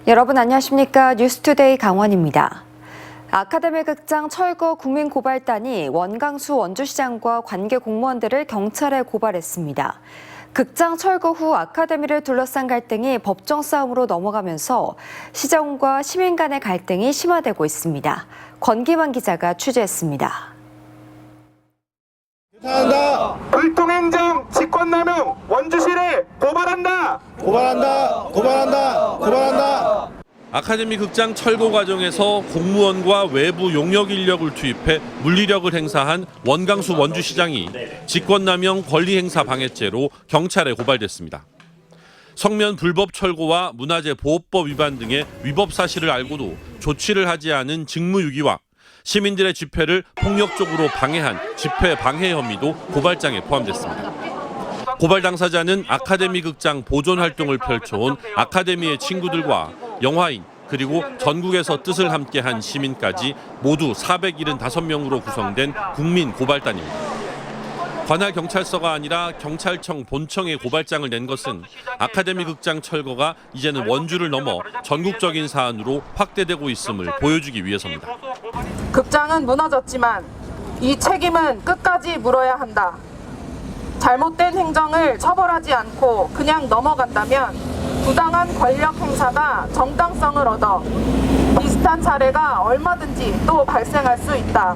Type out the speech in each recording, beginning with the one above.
여러분 안녕하십니까? 뉴스투데이 강원입니다. 아카데미 극장 철거 국민고발단이 원광수 원주시장과 관계 공무원들을 경찰에 고발했습니다. 극장 철거 후 아카데미를 둘러싼 갈등이 법정 싸움으로 넘어가면서 시정과 시민 간의 갈등이 심화되고 있습니다. 권기만 기자가 취재했습니다. 한다. 불통행정 직권남용 원주시를 고발한다. 고발한다. 아카데미 극장 철거 과정에서 공무원과 외부 용역 인력을 투입해 물리력을 행사한 원광수 원주시장이 직권남용 권리행사 방해죄로 경찰에 고발됐습니다. 성면 불법 철거와 문화재 보호법 위반 등의 위법 사실을 알고도 조치를 하지 않은 직무유기와 시민들의 집회를 폭력적으로 방해한 집회 방해 혐의도 고발장에 포함됐습니다. 고발 당사자는 아카데미 극장 보존 활동을 펼쳐온 아카데미의 친구들과 영화인 그리고 전국에서 뜻을 함께한 시민까지 모두 475명으로 구성된 국민 고발단입니다. 관할 경찰서가 아니라 경찰청 본청에 고발장을 낸 것은 아카데미 극장 철거가 이제는 원주를 넘어 전국적인 사안으로 확대되고 있음을 보여주기 위해서입니다. 극장은 무너졌지만 이 책임은 끝까지 물어야 한다. 잘못된 행정을 처벌하지 않고 그냥 넘어간다면 부당한 권력 행사가 정당성을 얻어 비슷한 사례가 얼마든지 또 발생할 수 있다.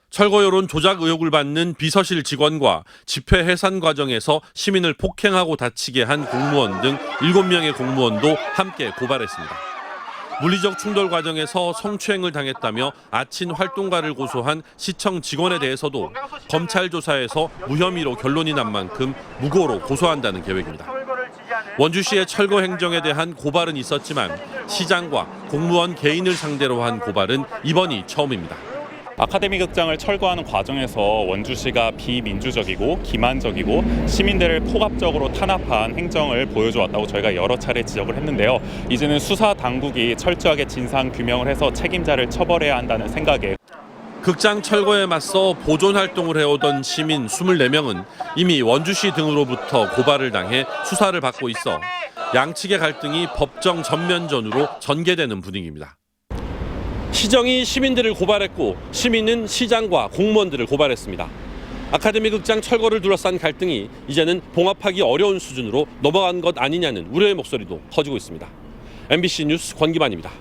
철거 여론 조작 의혹을 받는 비서실 직원과 집회 해산 과정에서 시민을 폭행하고 다치게 한 공무원 등 7명의 공무원도 함께 고발했습니다. 물리적 충돌 과정에서 성추행을 당했다며 아친 활동가를 고소한 시청 직원에 대해서도 검찰 조사에서 무혐의로 결론이 난 만큼 무고로 고소한다는 계획입니다. 원주시의 철거 행정에 대한 고발은 있었지만 시장과 공무원 개인을 상대로 한 고발은 이번이 처음입니다. 아카데미 극장을 철거하는 과정에서 원주시가 비민주적이고 기만적이고 시민들을 폭압적으로 탄압한 행정을 보여주었다고 저희가 여러 차례 지적을 했는데요. 이제는 수사 당국이 철저하게 진상 규명을 해서 책임자를 처벌해야 한다는 생각에 극장 철거에 맞서 보존 활동을 해오던 시민 24명은 이미 원주시 등으로부터 고발을 당해 수사를 받고 있어 양측의 갈등이 법정 전면전으로 전개되는 분위기입니다. 시정이 시민들을 고발했고 시민은 시장과 공무원들을 고발했습니다. 아카데미 극장 철거를 둘러싼 갈등이 이제는 봉합하기 어려운 수준으로 넘어간 것 아니냐는 우려의 목소리도 커지고 있습니다. MBC 뉴스 권기만입니다.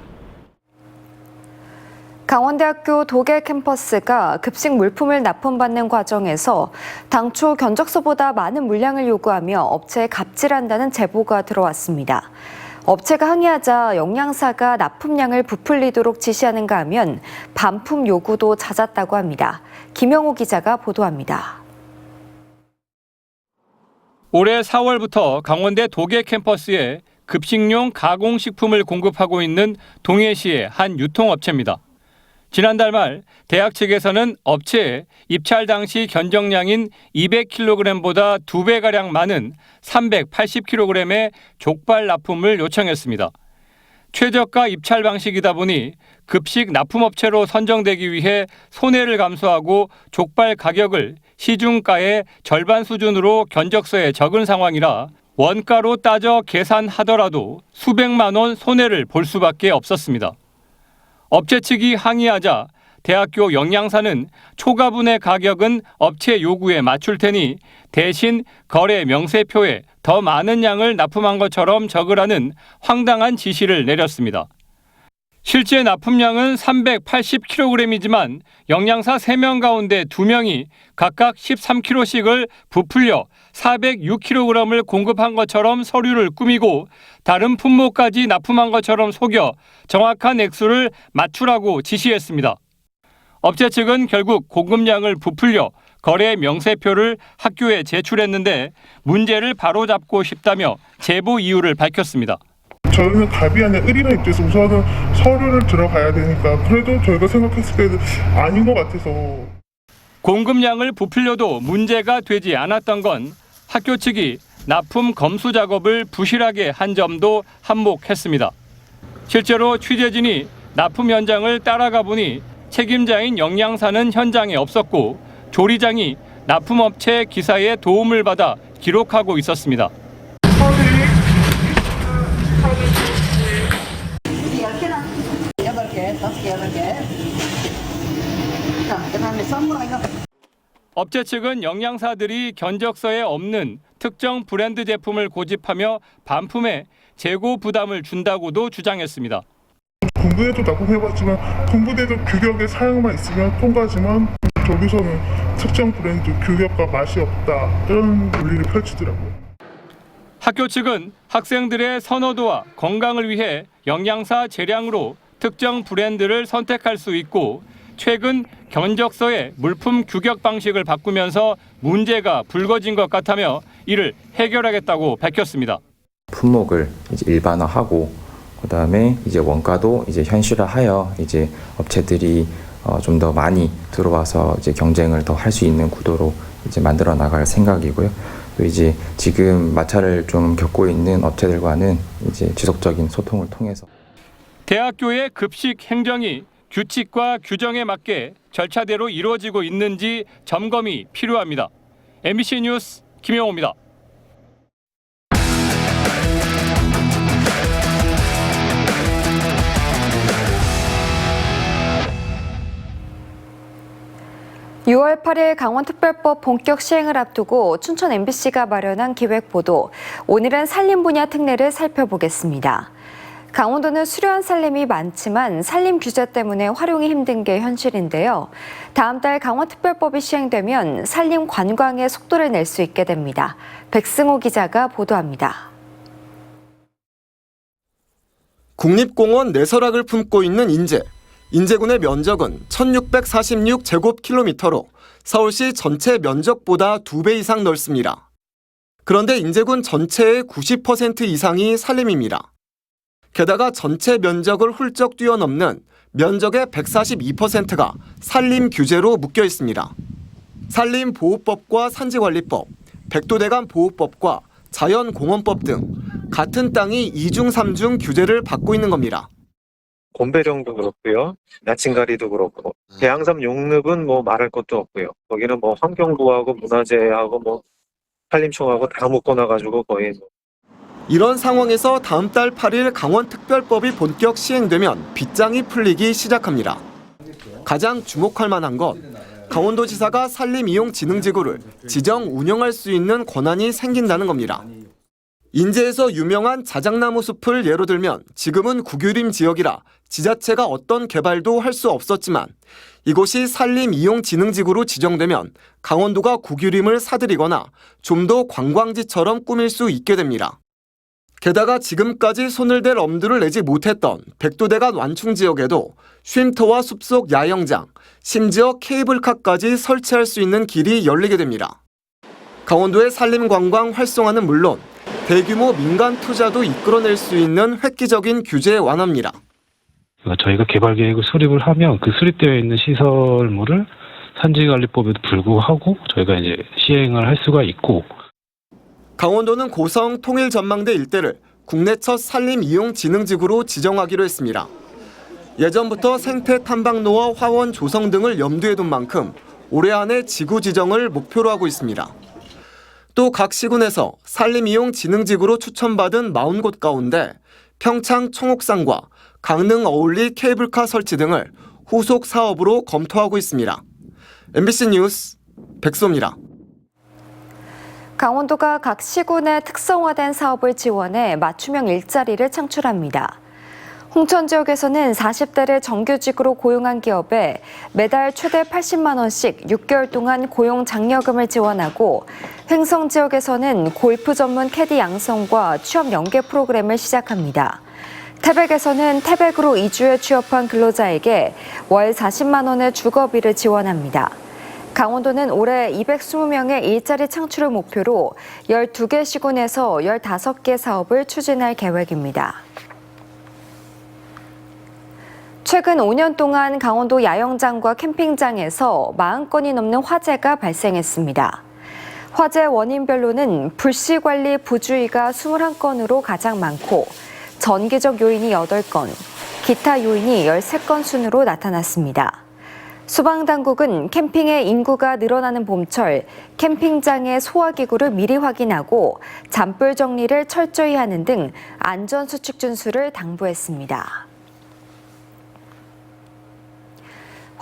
강원대학교 도계 캠퍼스가 급식 물품을 납품받는 과정에서 당초 견적서보다 많은 물량을 요구하며 업체에 갑질한다는 제보가 들어왔습니다. 업체가 항의하자 영양사가 납품량을 부풀리도록 지시하는가 하면 반품 요구도 잦았다고 합니다. 김영호 기자가 보도합니다. 올해 4월부터 강원대 도계 캠퍼스에 급식용 가공식품을 공급하고 있는 동해시의 한 유통업체입니다. 지난달 말 대학 측에서는 업체에 입찰 당시 견적량인 200kg보다 2배가량 많은 380kg의 족발 납품을 요청했습니다. 최저가 입찰 방식이다 보니 급식 납품업체로 선정되기 위해 손해를 감수하고 족발 가격을 시중가의 절반 수준으로 견적서에 적은 상황이라 원가로 따져 계산하더라도 수백만 원 손해를 볼 수밖에 없었습니다. 업체 측이 항의하자 대학교 영양사는 초과분의 가격은 업체 요구에 맞출 테니 대신 거래 명세표에 더 많은 양을 납품한 것처럼 적으라는 황당한 지시를 내렸습니다. 실제 납품량은 380kg이지만 영양사 3명 가운데 2명이 각각 13kg씩을 부풀려 406kg을 공급한 것처럼 서류를 꾸미고 다른 품목까지 납품한 것처럼 속여 정확한 액수를 맞추라고 지시했습니다. 업체 측은 결국 공급량을 부풀려 거래 명세표를 학교에 제출했는데 문제를 바로잡고 싶다며 제보 이유를 밝혔습니다. 저희는 갑이 아니라 을이라는 입장에서 우선은 서류를 들어가야 되니까 그래도 저희가 생각했을 때는 아닌 것 같아서. 공급량을 부풀려도 문제가 되지 않았던 건 학교 측이 납품 검수 작업을 부실하게 한 점도 한몫했습니다. 실제로 취재진이 납품 현장을 따라가 보니 책임자인 영양사는 현장에 없었고 조리장이 납품업체 기사의 도움을 받아 기록하고 있었습니다. 업체 측은 영양사들이 견적서에 없는 특정 브랜드 제품을 고집하며 반품에 재고 부담을 준다고도 주장했습니다. 군부대도 납품해봤지만 군부대도 규격의 사양만 있으면 통과지만 저기서는 특정 브랜드 규격과 맛이 없다 이런 논리를 펼치더라고요. 학교 측은 학생들의 선호도와 건강을 위해 영양사 재량으로 특정 브랜드를 선택할 수 있고 최근 견적서의 물품 규격 방식을 바꾸면서 문제가 불거진 것 같다며 이를 해결하겠다고 밝혔습니다. 품목을 이제 일반화하고 그다음에 이제 원가도 이제 현실화하여 이제 업체들이 좀 더 많이 들어와서 이제 경쟁을 더 할 수 있는 구도로 이제 만들어 나갈 생각이고요. 또 이제 지금 마찰을 좀 겪고 있는 업체들과는 이제 지속적인 소통을 통해서 대학교의 급식 행정이 규칙과 규정에 맞게 절차대로 이루어지고 있는지 점검이 필요합니다. MBC 뉴스 김영호입니다. (6월 8일) 강원특별법 본격 시행을 앞두고 춘천 MBC가 마련한 기획보도, 오늘은 산림 분야 특례를 살펴보겠습니다. 강원도는 수려한 산림이 많지만 산림 규제 때문에 활용이 힘든 게 현실인데요. 다음 달 강원특별법이 시행되면 산림 관광에 속도를 낼 수 있게 됩니다. 백승호 기자가 보도합니다. 국립공원 내설악을 품고 있는 인제. 인제군의 면적은 1646제곱킬로미터로 서울시 전체 면적보다 2배 이상 넓습니다. 그런데 인제군 전체의 90% 이상이 산림입니다. 게다가 전체 면적을 훌쩍 뛰어넘는 면적의 142%가 산림 규제로 묶여 있습니다. 산림보호법과 산지관리법, 백두대간 보호법과 자연공원법 등 같은 땅이 2중 3중 규제를 받고 있는 겁니다. 곰배령도 그렇고요, 야친가리도 그렇고, 대양섬 용릉은 뭐 말할 것도 없고요. 거기는 뭐 환경부하고 문화재하고 뭐 산림청하고 다 묶어놔가지고 거의. 이런 상황에서 다음 달 8일 강원특별법이 본격 시행되면 빗장이 풀리기 시작합니다. 가장 주목할 만한 건 강원도지사가 산림이용진흥지구를 지정 운영할 수 있는 권한이 생긴다는 겁니다. 인제에서 유명한 자작나무 숲을 예로 들면 지금은 국유림 지역이라 지자체가 어떤 개발도 할 수 없었지만 이곳이 산림이용진흥지구로 지정되면 강원도가 국유림을 사들이거나 좀 더 관광지처럼 꾸밀 수 있게 됩니다. 게다가 지금까지 손을 댈 엄두를 내지 못했던 백두대간 완충지역에도 쉼터와 숲속 야영장, 심지어 케이블카까지 설치할 수 있는 길이 열리게 됩니다. 강원도의 산림관광 활성화는 물론 대규모 민간 투자도 이끌어낼 수 있는 획기적인 규제 완화입니다. 저희가 개발 계획을 수립을 하면 그 수립되어 있는 시설물을 산지관리법에도 불구하고 저희가 이제 시행을 할 수가 있고. 강원도는 고성 통일전망대 일대를 국내 첫 산림이용진흥지구로 지정하기로 했습니다. 예전부터 생태 탐방로와 화원 조성 등을 염두에 둔 만큼 올해 안에 지구 지정을 목표로 하고 있습니다. 또 각 시군에서 산림이용진흥지구로 추천받은 40곳 가운데 평창 청옥산과 강릉 어울리 케이블카 설치 등을 후속 사업으로 검토하고 있습니다. MBC 뉴스 백소입니다. 강원도가 각 시군의 특성화된 사업을 지원해 맞춤형 일자리를 창출합니다. 홍천 지역에서는 40대를 정규직으로 고용한 기업에 매달 최대 80만 원씩 6개월 동안 고용 장려금을 지원하고, 횡성 지역에서는 골프 전문 캐디 양성과 취업 연계 프로그램을 시작합니다. 태백에서는 태백으로 이주해 취업한 근로자에게 월 40만 원의 주거비를 지원합니다. 강원도는 올해 220명의 일자리 창출을 목표로 12개 시군에서 15개 사업을 추진할 계획입니다. 최근 5년 동안 강원도 야영장과 캠핑장에서 40건이 넘는 화재가 발생했습니다. 화재 원인별로는 불시관리 부주의가 21건으로 가장 많고, 전기적 요인이 8건, 기타 요인이 13건 순으로 나타났습니다. 소방당국은 캠핑의 인구가 늘어나는 봄철 캠핑장의 소화기구를 미리 확인하고 잔불 정리를 철저히 하는 등 안전수칙 준수를 당부했습니다.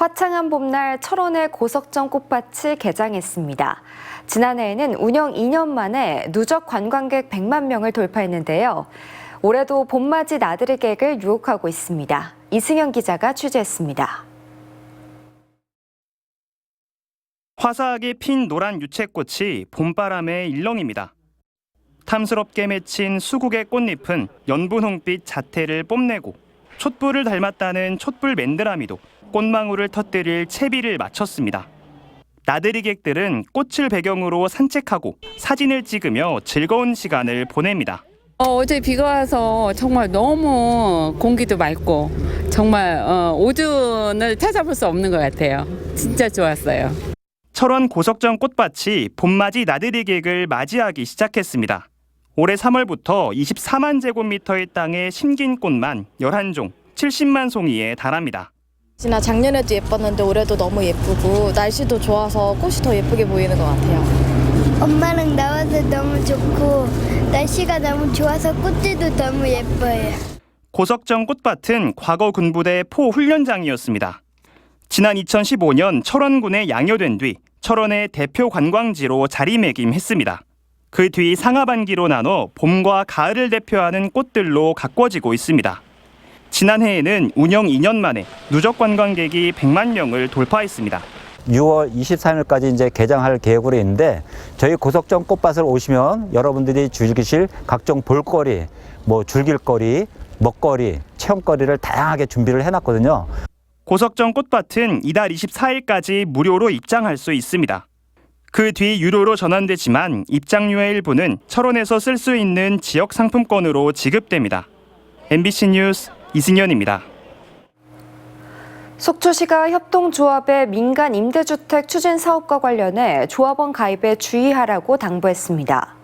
화창한 봄날 철원의 고석정 꽃밭이 개장했습니다. 지난해에는 운영 2년 만에 누적 관광객 100만 명을 돌파했는데요. 올해도 봄맞이 나들이 객을 유혹하고 있습니다. 이승현 기자가 취재했습니다. 화사하게 핀 노란 유채꽃이 봄바람의 일렁입니다. 탐스럽게 맺힌 수국의 꽃잎은 연분홍빛 자태를 뽐내고 촛불을 닮았다는 촛불 맨드라미도 꽃망울을 터뜨릴 채비를 마쳤습니다. 나들이객들은 꽃을 배경으로 산책하고 사진을 찍으며 즐거운 시간을 보냅니다. 어제 비가 와서 정말 너무 공기도 맑고 정말 오전을 찾아볼 수 없는 것 같아요. 진짜 좋았어요. 철원 고석정 꽃밭이 봄맞이 나들이객을 맞이하기 시작했습니다. 올해 3월부터 24만 제곱미터의 땅에 심긴 꽃만 11종, 70만 송이에 달합니다. 지난 작년에도 예뻤는데 올해도 너무 예쁘고 날씨도 좋아서 꽃이 더 예쁘게 보이는 것 같아요. 엄마랑 나와서 너무 좋고 날씨가 너무 좋아서 꽃들도 너무 예뻐요. 고석정 꽃밭은 과거 군부대 포 훈련장이었습니다. 지난 2015년 철원군에 양효된 뒤 철원의 대표 관광지로 자리매김했습니다. 그 뒤 상하반기로 나눠 봄과 가을을 대표하는 꽃들로 가꿔지고 있습니다. 지난해에는 운영 2년 만에 누적 관광객이 100만 명을 돌파했습니다. 6월 23일까지 이제 개장할 계획으로 있는데 저희 고석정 꽃밭을 오시면 여러분들이 즐기실 각종 볼거리, 즐길거리, 먹거리, 체험거리를 다양하게 준비를 해놨거든요. 고석정 꽃밭은 이달 24일까지 무료로 입장할 수 있습니다. 그 뒤 유료로 전환되지만 입장료의 일부는 철원에서 쓸 수 있는 지역 상품권으로 지급됩니다. MBC 뉴스 이승현입니다. 속초시가 협동조합의 민간 임대주택 추진 사업과 관련해 조합원 가입에 주의하라고 당부했습니다.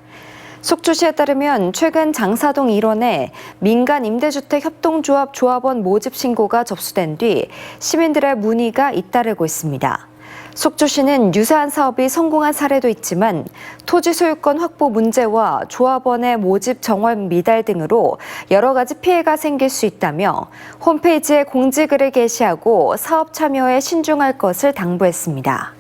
속초시에 따르면 최근 장사동 일원에 민간 임대주택 협동조합 조합원 모집 신고가 접수된 뒤 시민들의 문의가 잇따르고 있습니다. 속초시는 유사한 사업이 성공한 사례도 있지만 토지 소유권 확보 문제와 조합원의 모집 정원 미달 등으로 여러 가지 피해가 생길 수 있다며 홈페이지에 공지글을 게시하고 사업 참여에 신중할 것을 당부했습니다.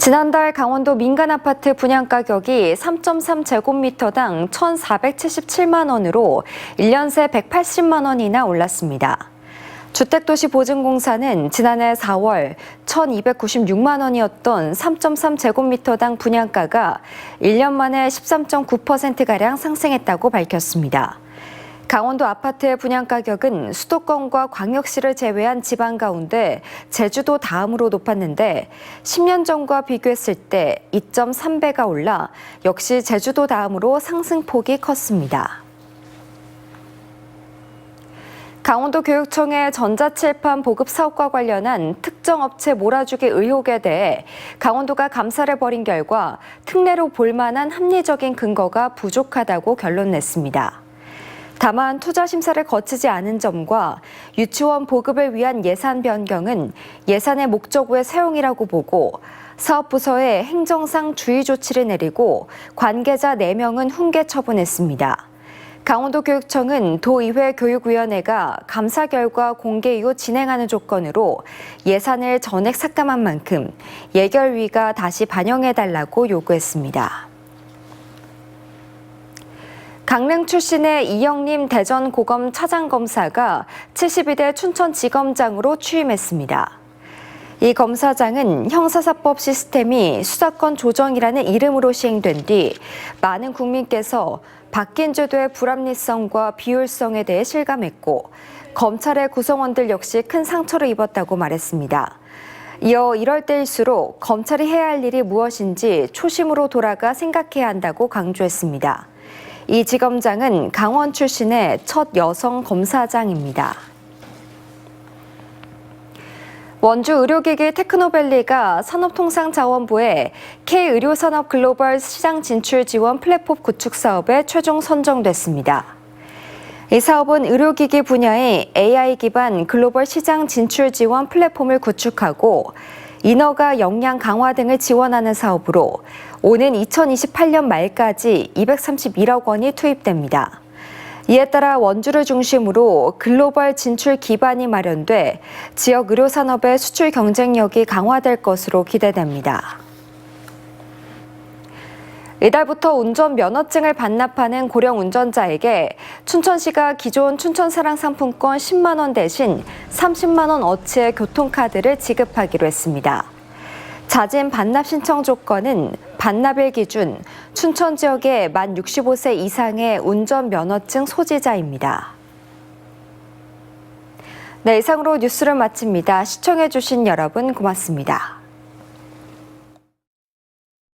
지난달 강원도 민간 아파트 분양 가격이 3.3제곱미터당 1,477만 원으로 1년 새 180만 원이나 올랐습니다. 주택도시보증공사는 지난해 4월 1,296만 원이었던 3.3제곱미터당 분양가가 1년 만에 13.9%가량 상승했다고 밝혔습니다. 강원도 아파트의 분양 가격은 수도권과 광역시를 제외한 지방 가운데 제주도 다음으로 높았는데 10년 전과 비교했을 때 2.3배가 올라 역시 제주도 다음으로 상승폭이 컸습니다. 강원도 교육청의 전자칠판 보급 사업과 관련한 특정 업체 몰아주기 의혹에 대해 강원도가 감사를 벌인 결과 특례로 볼 만한 합리적인 근거가 부족하다고 결론냈습니다. 다만 투자 심사를 거치지 않은 점과 유치원 보급을 위한 예산 변경은 예산의 목적 외 사용이라고 보고 사업부서에 행정상 주의 조치를 내리고 관계자 4명은 훈계 처분했습니다. 강원도교육청은 도의회 교육위원회가 감사 결과 공개 이후 진행하는 조건으로 예산을 전액 삭감한 만큼 예결위가 다시 반영해달라고 요구했습니다. 강릉 출신의 이영림 대전고검 차장검사가 72대 춘천지검장으로 취임했습니다. 이 검사장은 형사사법 시스템이 수사권 조정이라는 이름으로 시행된 뒤 많은 국민께서 바뀐 제도의 불합리성과 비효율성에 대해 실감했고 검찰의 구성원들 역시 큰 상처를 입었다고 말했습니다. 이어 이럴 때일수록 검찰이 해야 할 일이 무엇인지 초심으로 돌아가 생각해야 한다고 강조했습니다. 이 지검장은 강원 출신의 첫 여성 검사장입니다. 원주 의료기기 테크노밸리가 산업통상자원부의 K의료산업 글로벌 시장 진출 지원 플랫폼 구축 사업에 최종 선정됐습니다. 이 사업은 의료기기 분야의 AI 기반 글로벌 시장 진출 지원 플랫폼을 구축하고 인허가 역량 강화 등을 지원하는 사업으로 오는 2028년 말까지 231억 원이 투입됩니다. 이에 따라 원주를 중심으로 글로벌 진출 기반이 마련돼 지역 의료산업의 수출 경쟁력이 강화될 것으로 기대됩니다. 이달부터 운전면허증을 반납하는 고령 운전자에게 춘천시가 기존 춘천사랑 상품권 10만 원 대신 30만 원 어치의 교통카드를 지급하기로 했습니다. 자진 반납 신청 조건은 반납일 기준 춘천 지역의 만 65세 이상의 운전면허증 소지자입니다. 네, 이상으로 뉴스를 마칩니다. 시청해주신 여러분 고맙습니다.